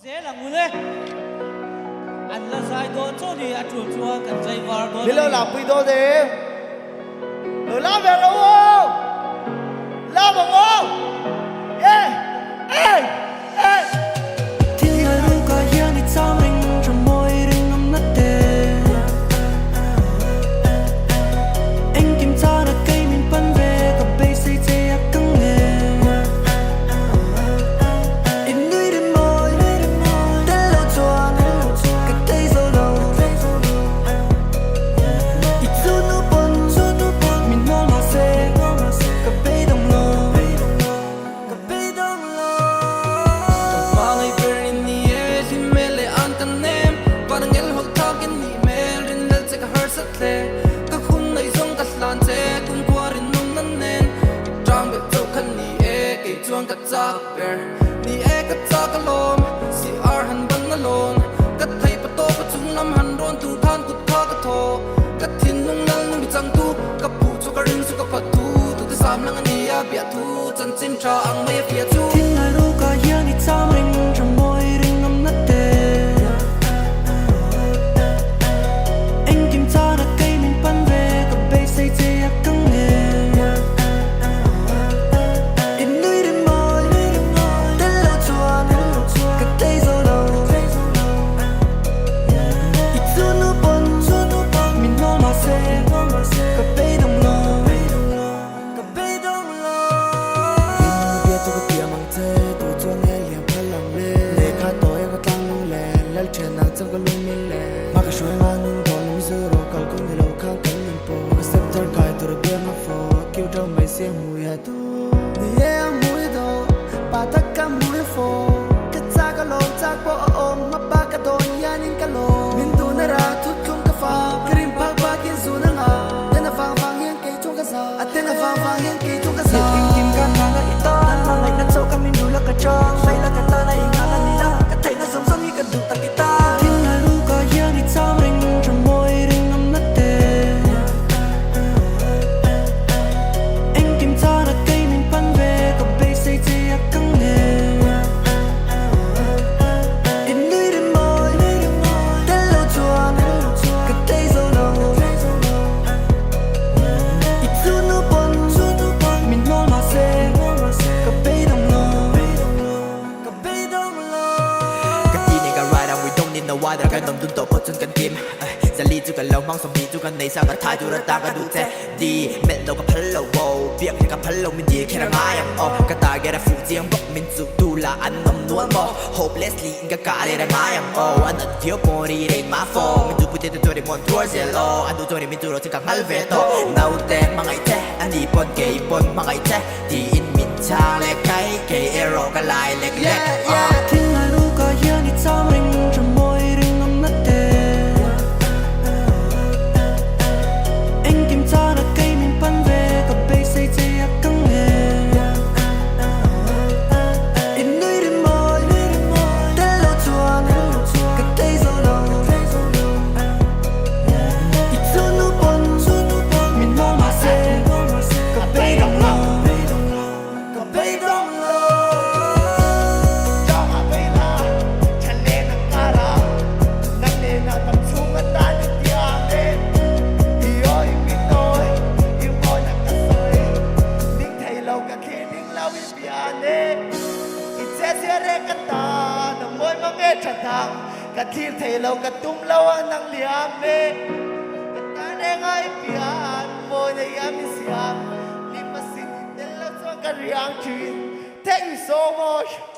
dễ là ngu lên anh là sai đồn cho đi à chuột chua cần dây vào đồn đi lâu làm quy đô gì rồi làm về đâu không làm bằng không ê ê ê thiên hà ru có hiền đi sao mình trong môi đừng ngắm mắt đê anh kim cho đã cây mình bắn về có bay xây chế áp căng nghề in người đêm môi đến lâu chuan cách đây rồi lâu ít dù nu bồn mình ngon mà xe có bay đồng lô có bay đồng lô mang ai về in nie thì mê lệ an tan nem và đang ngel hot thao cái ni mê rin dal sẽ có hurt sát lệ các khung này giống các lan xe cùng qua rin nung năn nên trang bị châu khăn ni e cái chuông các cha bè ni e các cha các lom si ar han ban na lon các thầy bắt to bắt chung năm han ron tu than cút tha các thô các thiên nung nal nung bị chang tu các phụ cho các rin cho các phát tu tu thứ sam lang ani a bia tu chân chim cho ang mây phía chu thiên hà ru có hiền đi sao mình trong môi đừng ngắm nát đê anh kim cho đã cây mình bắn về có bay xây chế áp căng nghề in người đêm môi đến lâu chuan cách đây rồi lâu ít dù nu bồn mình ngon mà xe có bay đồng lô có bay đồng lô biết tôi có tiền bằng thế tôi cho nghe liền phải lòng lên để khá tôi có tăng lung lè lên trên nàng chẳng có lung min lè mà cái suy mà nung thon lung dư rồi cầu cũng thì lâu khang cánh mình po có sắp chân cài tôi được biết mà phô kêu trong mấy xe mùi hà tu ni em mùi đồ bà tất cả mùi phô cái cha cái lồng cha có ôm mà ba cái đồn ya nín cái lồng min tu nè ra thút không cái pha krim pa pa kiến du nè ngà tên là vàng hiên cây chung cái sa tên là vàng hiên cây chung cái sa kim kim can hàng cái ita mà ngày nắng sâu kami nula cái chong say là cái ta này ngã là nila cái thấy nó giống giống như cái đủ tạc kita thiên hà ru có hiền đi sao mình trong môi đừng ngắm nát đê anh kim cho đã cây mình bắn về có bay xây chế áp căng nghề in người đêm môi đến lâu chuan cách đây rồi lâu ít dù nu bồn mình ngon mà xe có bay đồng lô có bay đồng lô cái gì này cả right and we don't need no water cái nồng đun tổ pot chân cần kim giờ li chú cái lâu mang sông đi chú cái này sao cái thái chú đã ta cái đủ thế đi mẹ lâu cái phật lâu wow việc thì cái phật lâu mình gì khi nào ngay em cái ta cái là phụ riêng bốc mình chú tu là anh nằm nuốt mò hopelessly cái cả đây là ngay em anh ẩn thiếu body đây má phô mình chú bụi tôi để muốn thua zero anh tôi để mình chú rồi chỉ càng hal về to nào té mà ngày té anh đi bon kề bon mà ngày té đi in mình cha lệ cái arrow cái lại lệ thiên hà ru có hiền đi sao mình trong môi đừng ngắm nát đê anh kim cho đã cây mình bắn về có bay xây chế áp căng nghề in người đêm môi đến lâu chuan cách đây rồi lâu ít dù nu bồn mình ngon mà xe có bay đồng lô có bay đồng lô cho hà bay là chân lên nắng cara nắng lên là tập trung mà ta đi tiang lên yêu mình tôi yêu môi nắng cả soi nín thấy lâu cả khi nín lâu bị bian nè ít xe rê cả ta nằm môi mà nghe chặt thang cả khi thấy lâu cả tum lâu nắng liam nè cả ta nè ngay bian môi này em siam lima sin đến lâu cho cả riang chuyện thank you so much